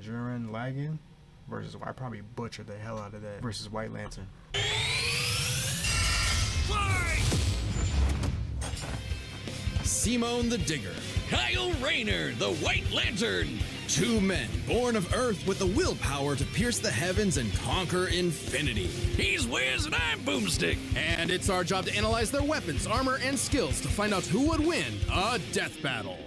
Gurren Lagann versus, I probably butchered the hell out of that, versus White Lantern. Simone the Digger. Kyle Rayner, the White Lantern. Two men born of Earth with the willpower to pierce the heavens and conquer infinity. He's Wiz and I'm Boomstick. And it's our job to analyze their weapons, armor, and skills to find out who would win a death battle.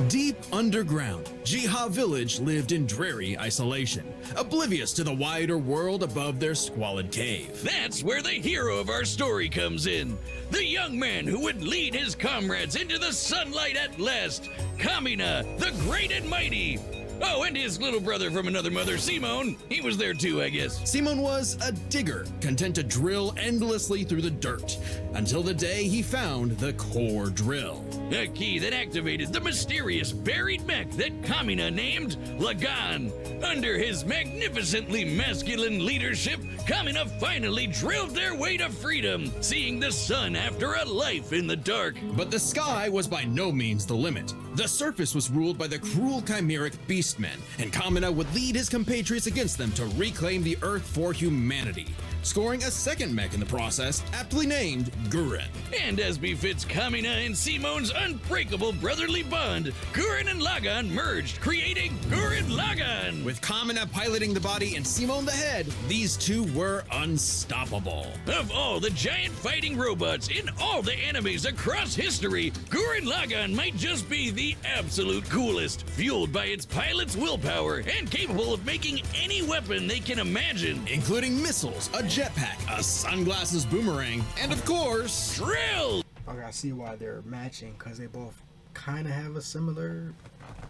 Deep underground, Jiha Village lived in dreary isolation, oblivious to the wider world above their squalid cave. That's where the hero of our story comes in. The young man who would lead his comrades into the sunlight at last. Kamina, the great and mighty. Oh, and his little brother from another mother, Simone. He was there too, I guess. Simone was a digger, content to drill endlessly through the dirt, until the day he found the core drill. A key that activated the mysterious buried mech that Kamina named Lagan. Under his magnificently masculine leadership, Kamina finally drilled their way to freedom, seeing the sun after a life in the dark. But the sky was by no means the limit. The surface was ruled by the cruel chimeric beastmen, and Kamina would lead his compatriots against them to reclaim the Earth for humanity, scoring a second mech in the process, aptly named Gurren. And as befits Kamina and Simone's unbreakable brotherly bond, Gurren and Lagan merged, creating Gurren Lagan. With Kamina piloting the body and Simone the head, these two were unstoppable. Of all the giant fighting robots in all the animes across history, Gurren Lagan might just be the absolute coolest, fueled by its pilot's willpower and capable of making any weapon they can imagine, including missiles, a jetpack, a sunglasses boomerang, and of course, drill! Okay, I see why they're matching, because they both kind of have a similar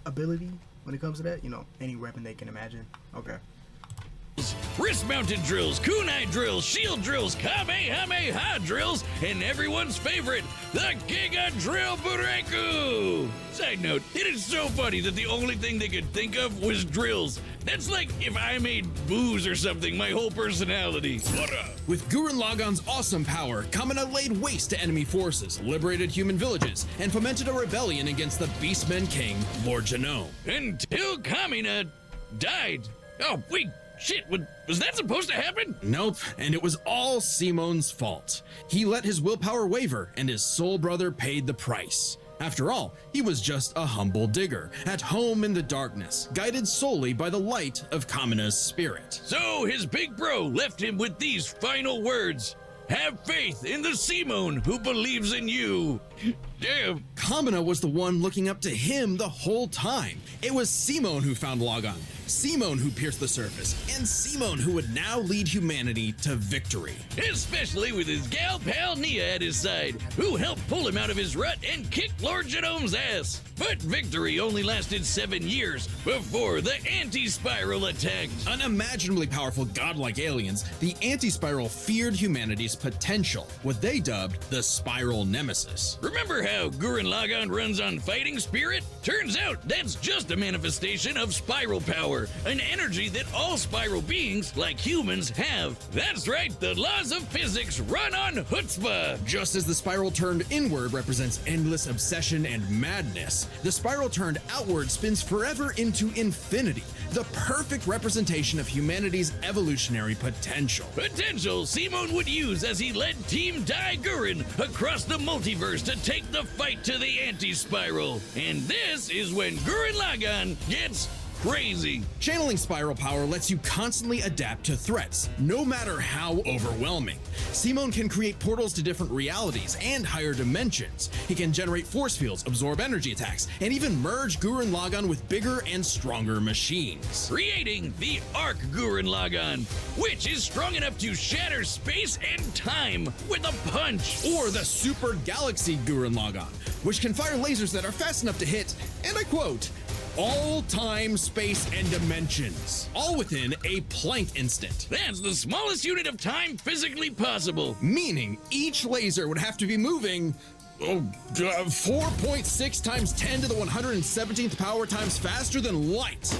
ability when it comes to that. You know, any weapon they can imagine. Okay. Wrist-mounted drills, kunai drills, shield drills, kamehameha drills, and everyone's favorite, the Giga Drill Bureku! Side note, it is so funny that the only thing they could think of was drills. That's like if I made booze or something, my whole personality. What up? With Gurren Lagan's awesome power, Kamina laid waste to enemy forces, liberated human villages, and fomented a rebellion against the Beastmen King, Lord Genome. Until Kamina died. Oh, wait. Shit, was that supposed to happen? Nope, and it was all Simone's fault. He let his willpower waver, and his soul brother paid the price. After all, he was just a humble digger, at home in the darkness, guided solely by the light of Kamina's spirit. So his big bro left him with these final words. Have faith in the Simone who believes in you. Damn. Kamina was the one looking up to him the whole time. It was Simone who found Lagan, Simone who pierced the surface, and Simone who would now lead humanity to victory. Especially with his gal pal Nia at his side, who helped pull him out of his rut and kick Lord Genome's ass. But victory only lasted 7 years before the Anti-Spiral attacked. Unimaginably powerful godlike aliens, the Anti-Spiral feared humanity's potential, what they dubbed the Spiral Nemesis. Remember how Gurren Lagann runs on fighting spirit? Turns out that's just a manifestation of spiral power, an energy that all spiral beings, like humans, have. That's right, the laws of physics run on chutzpah. Just as the spiral turned inward represents endless obsession and madness, the spiral turned outward spins forever into infinity, the perfect representation of humanity's evolutionary potential. Potential Simone would use as he led Team Dai Gurren across the multiverse to take the fight to the anti-spiral. And this is when Gurren Lagann gets crazy. Channeling spiral power lets you constantly adapt to threats, no matter how overwhelming. Simone can create portals to different realities and higher dimensions. He can generate force fields, absorb energy attacks, and even merge Gurren Lagann with bigger and stronger machines, creating the Arc Gurren Lagann, which is strong enough to shatter space and time with a punch. Or the Super Galaxy Gurren Lagann, which can fire lasers that are fast enough to hit, and I quote, all time, space, and dimensions, all within a Planck instant. That's the smallest unit of time physically possible. Meaning each laser would have to be moving 4.6 times 10 to the 117th power times faster than light.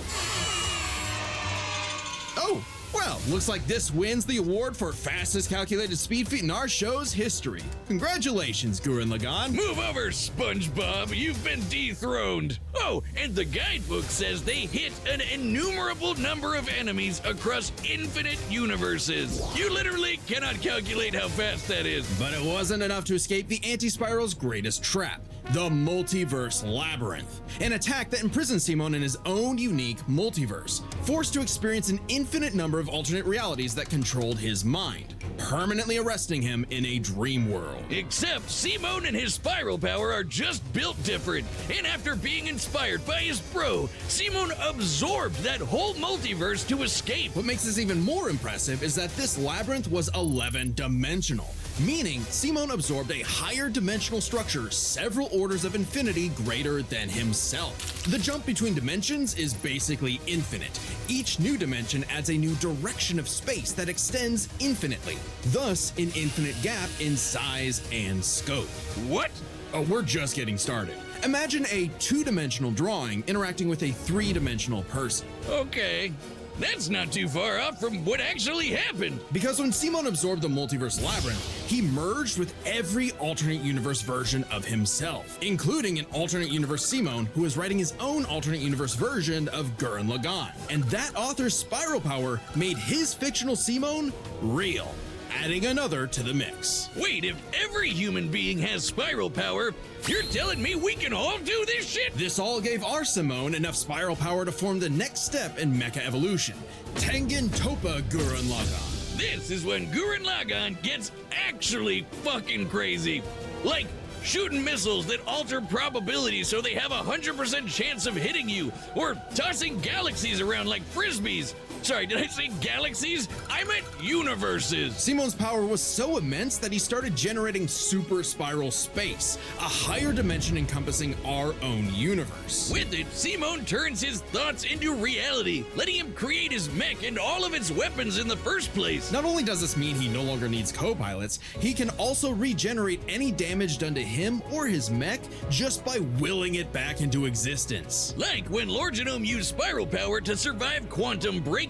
Oh, Well, looks like this wins the award for fastest calculated speed feat in our show's history. Congratulations, Gurren Lagann. Move over, SpongeBob. You've been dethroned. Oh, and the guidebook says they hit an innumerable number of enemies across infinite universes. You literally cannot calculate how fast that is. But it wasn't enough to escape the Anti-Spiral's greatest trap, the Multiverse Labyrinth, an attack that imprisons Simon in his own unique multiverse, forced to experience an infinite number of alternate realities that controlled his mind, permanently arresting him in a dream world. Except Simon and his spiral power are just built different, and after being inspired by his bro, Simon absorbed that whole multiverse to escape. What makes this even more impressive is that this labyrinth was 11-dimensional, meaning Simon absorbed a higher dimensional structure several orders of infinity greater than himself. The jump between dimensions is basically infinite. Each new dimension adds a new direction of space that extends infinitely, thus an infinite gap in size and scope. What? Oh, we're just getting started. Imagine a 2-dimensional drawing interacting with a 3-dimensional person. Okay. That's not too far off from what actually happened. Because when Simon absorbed the multiverse labyrinth, he merged with every alternate universe version of himself, including an alternate universe Simon who is writing his own alternate universe version of Gurren Lagann. And that author's spiral power made his fictional Simon real, adding another to the mix. Wait, if every human being has spiral power, you're telling me we can all do this shit? This all gave our Simone enough spiral power to form the next step in mecha evolution, Tengen Toppa Gurren Lagann. This is when Gurren Lagann gets actually fucking crazy. Like shooting missiles that alter probability so they have a 100% chance of hitting you, or tossing galaxies around like frisbees. Sorry, did I say galaxies? I meant universes. Simon's power was so immense that he started generating super spiral space, a higher dimension encompassing our own universe. With it, Simon turns his thoughts into reality, letting him create his mech and all of its weapons in the first place. Not only does this mean he no longer needs co-pilots, he can also regenerate any damage done to him or his mech just by willing it back into existence. Like when Lord Genome used spiral power to survive quantum breakdown,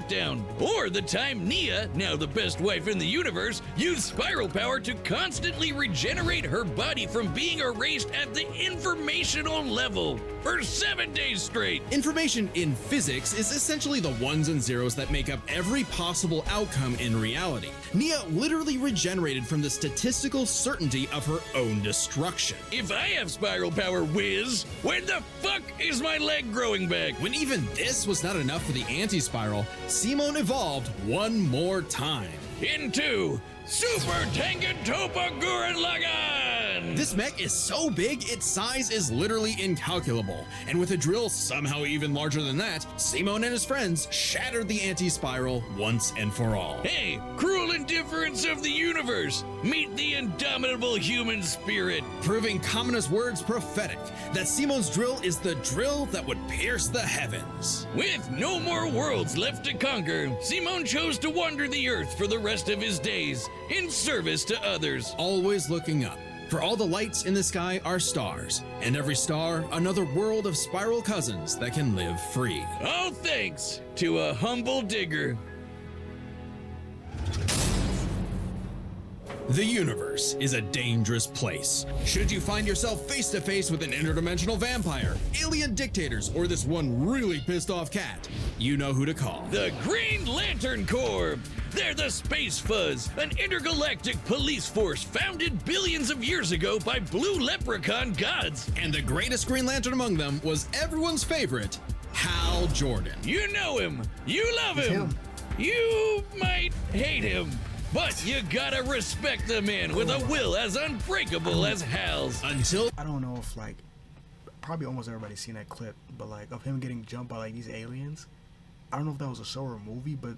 or the time Nia, now the best wife in the universe, used spiral power to constantly regenerate her body from being erased at the informational level for 7 days straight. Information in physics is essentially the ones and zeros that make up every possible outcome in reality. Nia literally regenerated from the statistical certainty of her own destruction. If I have spiral power, Wiz, when the fuck is my leg growing back? When even this was not enough for the anti-spiral, Simon evolved one more time. Into Super Tengen Toppa Gurren Lagann! This mech is so big, its size is literally incalculable. And with a drill somehow even larger than that, Simon and his friends shattered the anti-spiral once and for all. Hey, cruel indifference of the universe! Meet the indomitable human spirit! Proving Kamina's words prophetic, that Simon's drill is the drill that would pierce the heavens. With no more worlds left to conquer, Simon chose to wander the earth for the rest of his days, in service to others. Always looking up, for all the lights in the sky are stars, and every star another world of spiral cousins that can live free. All thanks to a humble digger. The universe is a dangerous place. Should you find yourself face to face with an interdimensional vampire, alien dictators, or this one really pissed off cat, you know who to call. The Green Lantern Corps! They're the Space Fuzz, an intergalactic police force founded billions of years ago by blue leprechaun gods. And the greatest Green Lantern among them was everyone's favorite, Hal Jordan. You know him, you love him, you might hate him, but you gotta respect the man with a will as unbreakable as Hal's. Until I don't know if like probably almost everybody's seen that clip, but like of him getting jumped by like these aliens. I don't know if that was a show or a movie, but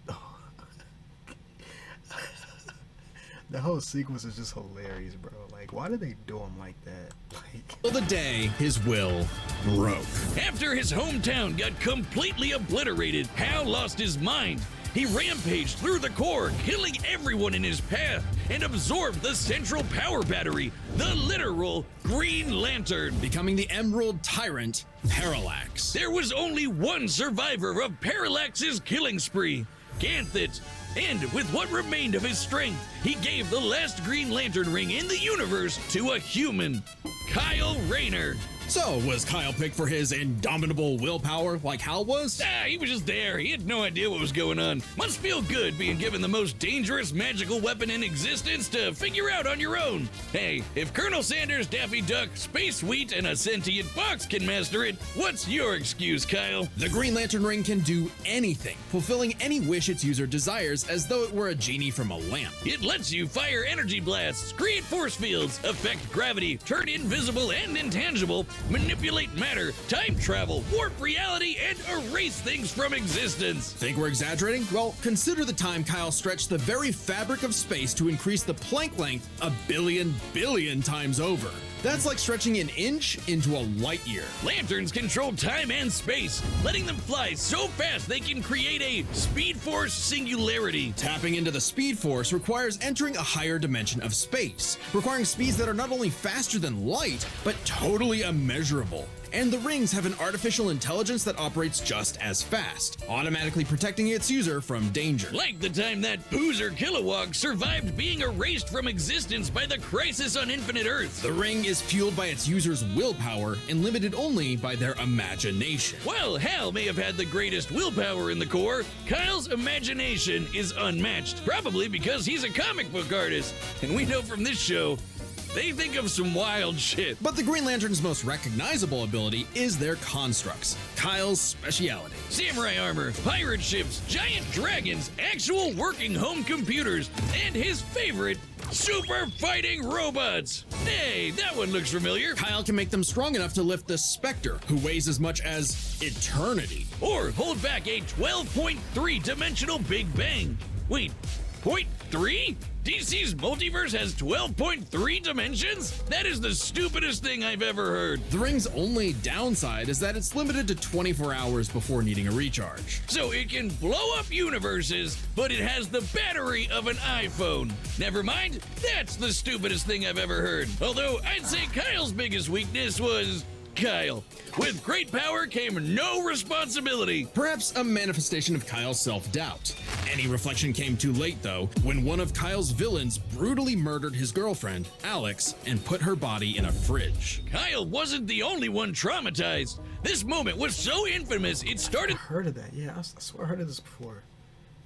the whole sequence is just hilarious, bro. Like, why did they do him like that? Like, the day his will broke. After his hometown got completely obliterated, Hal lost his mind. He rampaged through the core, killing everyone in his path, and absorbed the central power battery, the literal Green Lantern, becoming the Emerald Tyrant, Parallax. There was only one survivor of Parallax's killing spree, Ganthet. And with what remained of his strength, he gave the last Green Lantern ring in the universe to a human, Kyle Rayner. So, was Kyle picked for his indomitable willpower like Hal was? He was just there. He had no idea what was going on. Must feel good being given the most dangerous magical weapon in existence to figure out on your own. Hey, if Colonel Sanders, Daffy Duck, Space Wheat, and a sentient fox can master it, what's your excuse, Kyle? The Green Lantern ring can do anything, fulfilling any wish its user desires as though it were a genie from a lamp. It lets you fire energy blasts, create force fields, affect gravity, turn invisible and intangible, manipulate matter, time travel, warp reality, and erase things from existence. Think we're exaggerating? Well, consider the time Kyle stretched the very fabric of space to increase the Planck length a billion times over. That's like stretching an inch into a light year. Lanterns control time and space, letting them fly so fast they can create a Speed Force singularity. Tapping into the Speed Force requires entering a higher dimension of space, requiring speeds that are not only faster than light, but totally immeasurable. And the rings have an artificial intelligence that operates just as fast, automatically protecting its user from danger. Like the time that Boozer Kilowog survived being erased from existence by the Crisis on Infinite Earths. The ring is fueled by its user's willpower and limited only by their imagination. While Hal may have had the greatest willpower in the Corps, Kyle's imagination is unmatched, probably because he's a comic book artist. And we know from this show, they think of some wild shit. But the Green Lantern's most recognizable ability is their constructs, Kyle's speciality. Samurai armor, pirate ships, giant dragons, actual working home computers, and his favorite, super fighting robots. Hey, that one looks familiar. Kyle can make them strong enough to lift the Spectre, who weighs as much as eternity. Or hold back a 12.3 dimensional Big Bang. Wait, 0.3? DC's multiverse has 12.3 dimensions? That is the stupidest thing I've ever heard. The ring's only downside is that it's limited to 24 hours before needing a recharge. So it can blow up universes, but it has the battery of an iPhone. Never mind, that's the stupidest thing I've ever heard. Although I'd say Kyle's biggest weakness was Kyle. With great power came no responsibility. Perhaps a manifestation of Kyle's self-doubt. Any reflection came too late, though, when one of Kyle's villains brutally murdered his girlfriend, Alex, and put her body in a fridge. Kyle wasn't the only one traumatized. This moment was so infamous, it started... I heard of that. Yeah, I swear I heard of this before.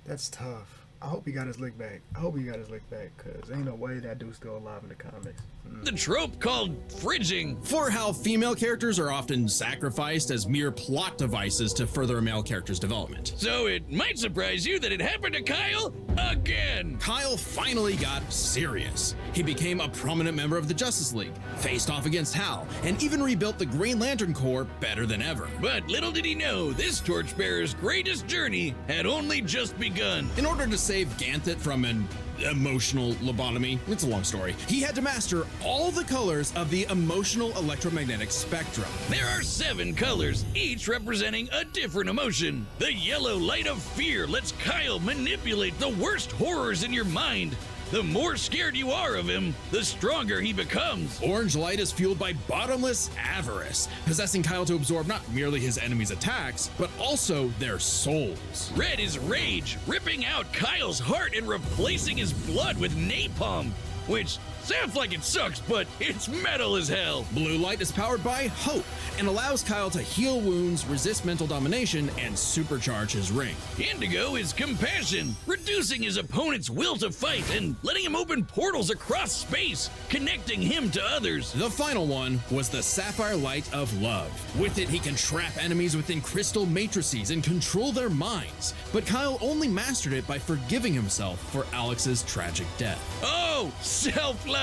That's tough. I hope he got his lick back. Because ain't no way that dude's still alive in the comics. the trope called fridging. For how female characters are often sacrificed as mere plot devices to further a male character's development. So it might surprise you that it happened to Kyle again. Kyle finally got serious. He became a prominent member of the Justice League, faced off against Hal, and even rebuilt the Green Lantern Corps better than ever. But little did he know, this torchbearer's greatest journey had only just begun. In order to save Ganthet from an emotional lobotomy, it's a long story, he had to master all the colors of the emotional electromagnetic spectrum. There are 7 colors, each representing a different emotion. The yellow light of fear lets Kyle manipulate the worst horrors in your mind. The more scared you are of him, the stronger he becomes. Orange light is fueled by bottomless avarice, possessing Kyle to absorb not merely his enemies' attacks, but also their souls. Red is rage, ripping out Kyle's heart and replacing his blood with napalm, which sounds like it sucks, but it's metal as hell. Blue light is powered by hope and allows Kyle to heal wounds, resist mental domination, and supercharge his ring. Indigo is compassion, reducing his opponent's will to fight and letting him open portals across space, connecting him to others. The final one was the sapphire light of love. With it, he can trap enemies within crystal matrices and control their minds. But Kyle only mastered it by forgiving himself for Alex's tragic death. Oh, self-love.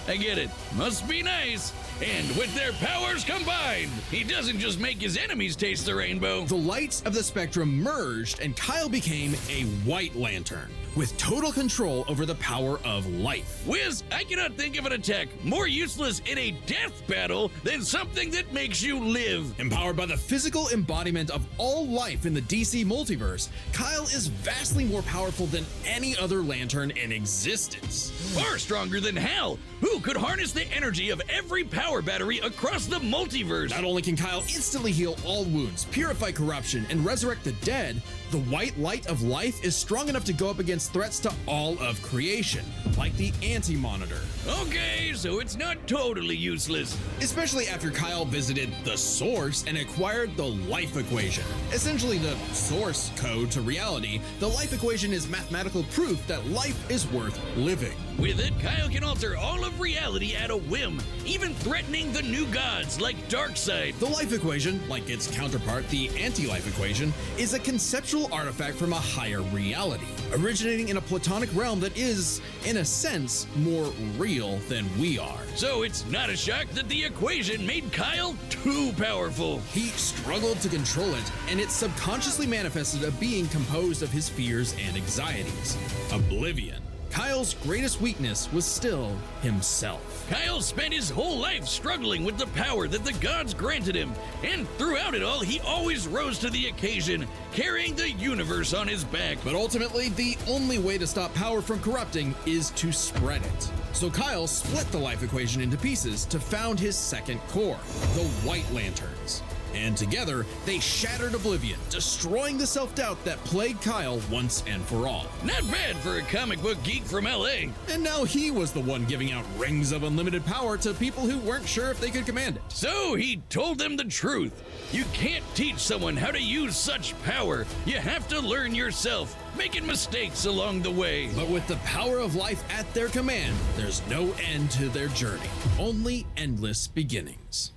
I get it. Must be nice. And with their powers combined, he doesn't just make his enemies taste the rainbow. The lights of the spectrum merged and Kyle became a White Lantern. with total control over the power of life. Wiz, I cannot think of an attack more useless in a death battle than something that makes you live. Empowered by the physical embodiment of all life in the DC multiverse, Kyle is vastly more powerful than any other lantern in existence. Far stronger than Hal, who could harness the energy of every power battery across the multiverse. Not only can Kyle instantly heal all wounds, purify corruption, and resurrect the dead, the white light of life is strong enough to go up against threats to all of creation, like the Anti-Monitor. Okay, so it's not totally useless. Especially after Kyle visited the Source and acquired the life equation. Essentially the source code to reality, the life equation is mathematical proof that life is worth living. With it, Kyle can alter all of reality at a whim, even threatening the new gods like Darkseid. The life equation, like its counterpart, the anti-life equation, is a conceptual artifact from a higher reality, originating in a platonic realm that is, in a sense, more real than we are. So it's not a shock that the equation made Kyle too powerful. He struggled to control it, and it subconsciously manifested a being composed of his fears and anxieties. Oblivion. Kyle's greatest weakness was still himself. Kyle spent his whole life struggling with the power that the gods granted him, and throughout it all, he always rose to the occasion, carrying the universe on his back. But ultimately, the only way to stop power from corrupting is to spread it. So Kyle split the life equation into pieces to found his second core, the White Lanterns. And together, they shattered Oblivion, destroying the self-doubt that plagued Kyle once and for all. Not bad for a comic book geek from LA. And now he was the one giving out rings of unlimited power to people who weren't sure if they could command it. So he told them the truth. You can't teach someone how to use such power. You have to learn yourself, making mistakes along the way. But with the power of life at their command, there's no end to their journey, only endless beginnings.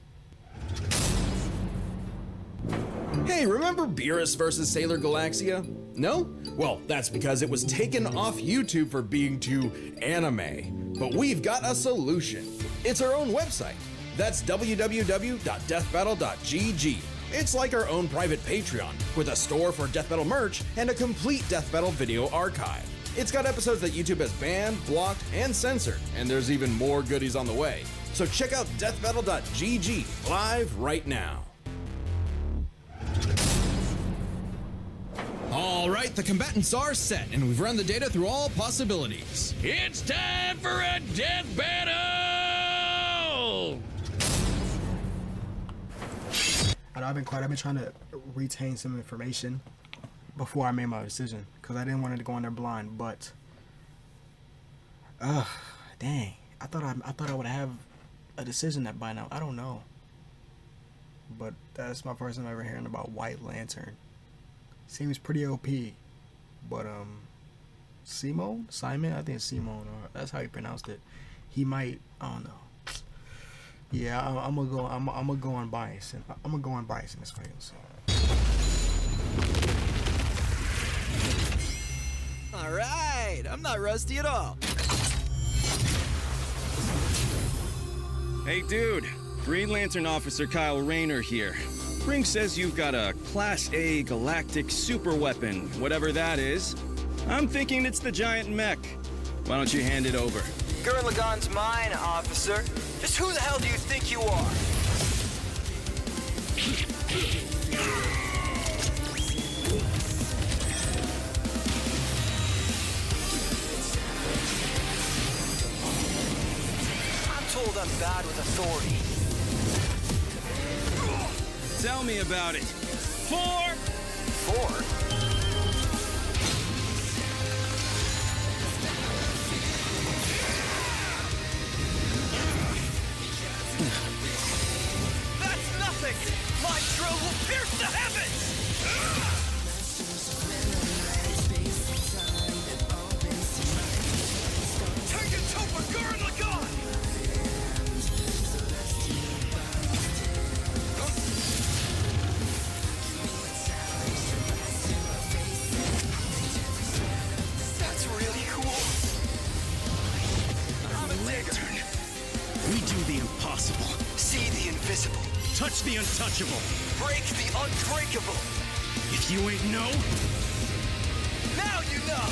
Hey, remember Beerus vs. Sailor Galaxia? No? Well, that's because it was taken off YouTube for being too anime. But we've got a solution. It's our own website. That's www.deathbattle.gg. It's like our own private Patreon, with a store for Death Battle merch and a complete Death Battle video archive. It's got episodes that YouTube has banned, blocked, and censored, and there's even more goodies on the way. So check out deathbattle.gg live right now. All right, the combatants are set, and we've run the data through all possibilities. It's time for a death battle! I've been quiet. I've been trying to retain some information before I made my decision, because I didn't want it to go in there blind, but... dang. I thought I would have a decision that by now. I don't know. But that's my first time ever hearing about White Lantern. Seems pretty OP, but Simon, I think it's Simon, or that's how he pronounced it. He might, I don't know. Yeah, I'm gonna go on bias, and I'm gonna go on bias in this fight. So. All right, I'm not rusty at all. Hey dude, Green Lantern Officer Kyle Rayner here. Ring says you've got a Class A galactic super weapon, whatever that is. I'm thinking it's the giant mech. Why don't you hand it over? Gurren Lagann's mine, officer. Just who the hell do you think you are? I'm told I'm bad with authority. Tell me about it. 4! 4? That's nothing! My drill will pierce the heavens! Take it to Gurren Lagann! That's really cool. I'm a lantern. We do the impossible. See the invisible. Touch the untouchable. Break the unbreakable. If you ain't know, Now you know!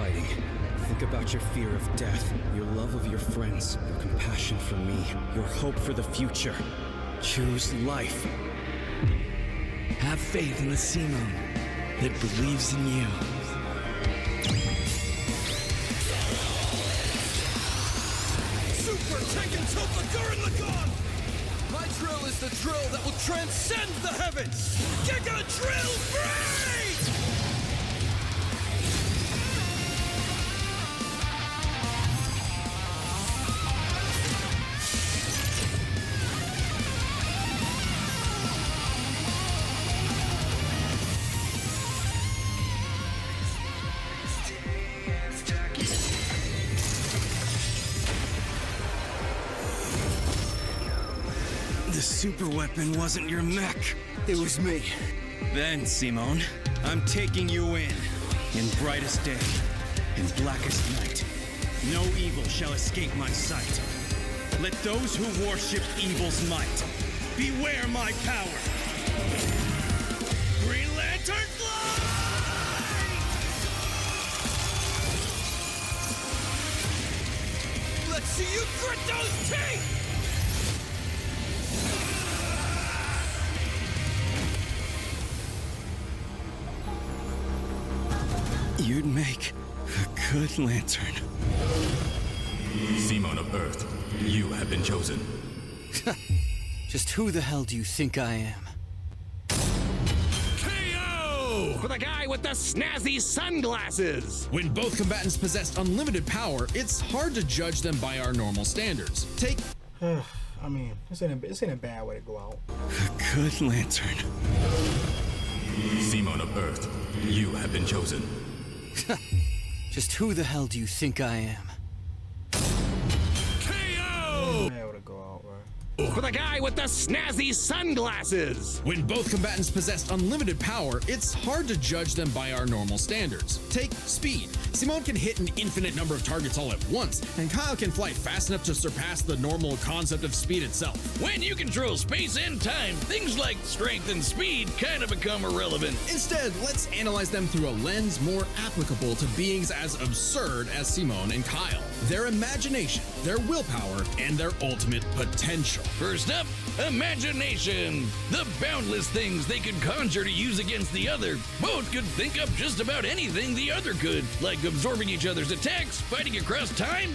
fighting. Think about your fear of death, your love of your friends, your compassion for me, your hope for the future. Choose life. Have faith in the Simone that believes in you. Super Tekken Topa Gurren Lagann! My drill is the drill that will transcend the heavens! Giga Drill Free! The super weapon wasn't your mech. It was me. Then, Simone, I'm taking you in brightest day, in blackest night. No evil shall escape my sight. Let those who worship evil's might beware my power. Green Lantern fly! Let's see you grit those teeth! You'd make a good lantern. Simone of Earth, you have been chosen. Just who the hell do you think I am? KO! For the guy with the snazzy sunglasses! When both combatants possess unlimited power, it's hard to judge them by our normal standards. Take I mean, this ain't a bad way to go out. A good lantern. Simone of Earth, you have been chosen. Just who the hell do you think I am? KO! Bad way to go out, bro. For the guy with the snazzy sunglasses! When both combatants possess unlimited power, it's hard to judge them by our normal standards. Take speed. Simone can hit an infinite number of targets all at once, and Kyle can fly fast enough to surpass the normal concept of speed itself. When you control space and time, things like strength and speed kind of become irrelevant. Instead, let's analyze them through a lens more applicable to beings as absurd as Simone and Kyle. Their imagination, their willpower, and their ultimate potential. First up, imagination. The boundless things they could conjure to use against the other. Both could think up just about anything the other could, like absorbing each other's attacks, fighting across time,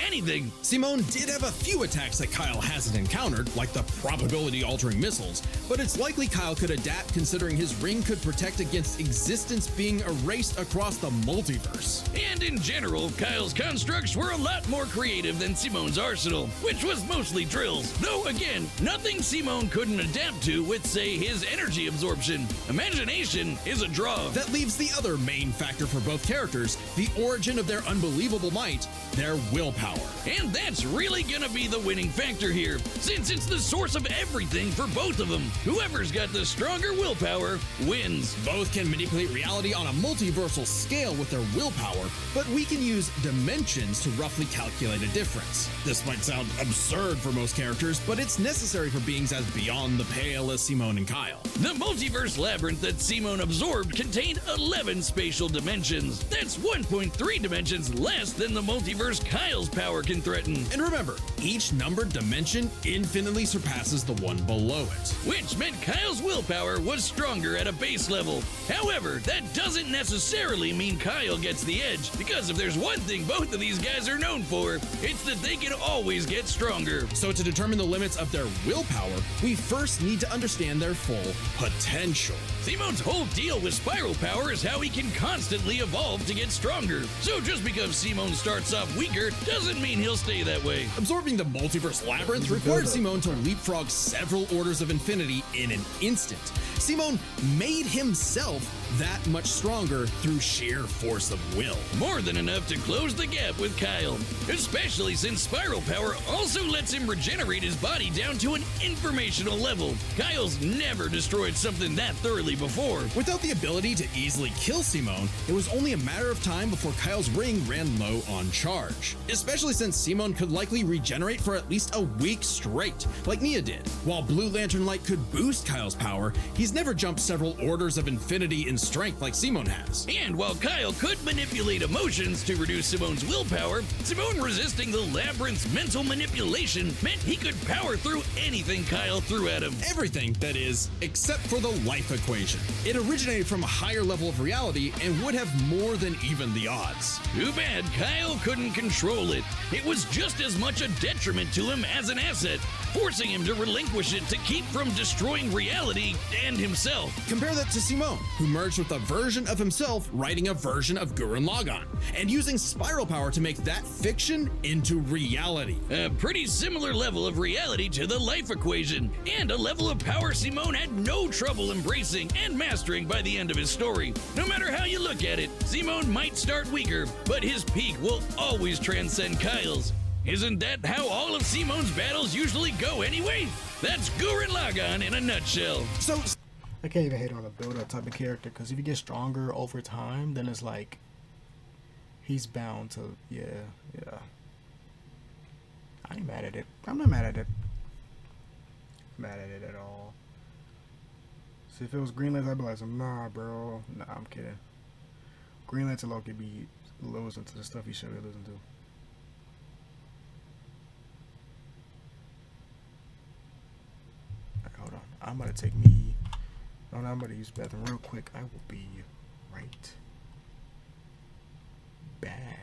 anything. Simone did have a few attacks that Kyle hasn't encountered, like the probability-altering missiles, but it's likely Kyle could adapt considering his ring could protect against existence being erased across the multiverse. And in general, Kyle's constructs were a lot more creative than Simone's arsenal, which was mostly drills. Though again, nothing Simone couldn't adapt to with, say, his energy absorption. Imagination is a draw. That leaves the other main factor for both characters, the origin of their unbelievable might, their willpower. And that's really gonna be the winning factor here, since it's the source of everything for both of them. Whoever's got the stronger willpower wins. Both can manipulate reality on a multiversal scale with their willpower, but we can use dimensions to roughly calculate a difference. This might sound absurd for most characters, but it's necessary for beings as beyond the pale as Simone and Kyle. The multiverse labyrinth that Simone absorbed contained 11 spatial dimensions. That's 1.3 dimensions less than the multiverse Kyle's power can threaten. And remember, each numbered dimension infinitely surpasses the one below it. Which meant Kyle's willpower was stronger at a base level. However, that doesn't necessarily mean Kyle gets the edge, because if there's one thing both of these guys are known for, it's that they can always get stronger. So to determine the limits of their willpower, we first need to understand their full potential. Simone's whole deal with spiral power is how he can constantly evolve to get stronger. So just because Simone starts off weaker doesn't mean he'll stay that way. Absorbing the multiverse labyrinth required Simone to leapfrog several orders of infinity in an instant. Simone made himself that much stronger through sheer force of will. More than enough to close the gap with Kyle, especially since spiral power also lets him regenerate his body down to an informational level. Kyle's never destroyed something that thoroughly before. Without the ability to easily kill Simone, it was only a matter of time before Kyle's ring ran low on charge, especially since Simone could likely regenerate for at least a week straight, like Nia did. While Blue Lantern Light could boost Kyle's power, he's never jumped several orders of infinity in strength like Simone has. And while Kyle could manipulate emotions to reduce Simone's willpower, Simone resisting the labyrinth's mental manipulation meant he could power through anything Kyle threw at him. Everything, that is, except for the life equation. It originated from a higher level of reality and would have more than even the odds. Too bad Kyle couldn't control it. It was just as much a detriment to him as an asset, forcing him to relinquish it to keep from destroying reality and himself. Compare that to Simone, who merged with a version of himself writing a version of Gurren Lagann, and using spiral power to make that fiction into reality. A pretty similar level of reality to the life equation, and a level of power Simone had no trouble embracing and mastering by the end of his story. No matter how you look at it, Simone might start weaker, but his peak will always transcend Kyle's. Isn't that how all of Simone's battles usually go anyway? That's Gurren Lagann in a nutshell. So I can't even hate on a build-up type of character, because if you get stronger over time, then it's like he's bound to, yeah. I ain't mad at it. I'm not mad at it. Mad at it at all. See, if it was Green Lantern, I'd be like, nah, bro. Nah, I'm kidding. Green Lantern Loki be losing to the stuff he should be losing to. Alright, hold on. I'm gonna take me. No, I'm gonna use the bathroom real quick. I will be right back.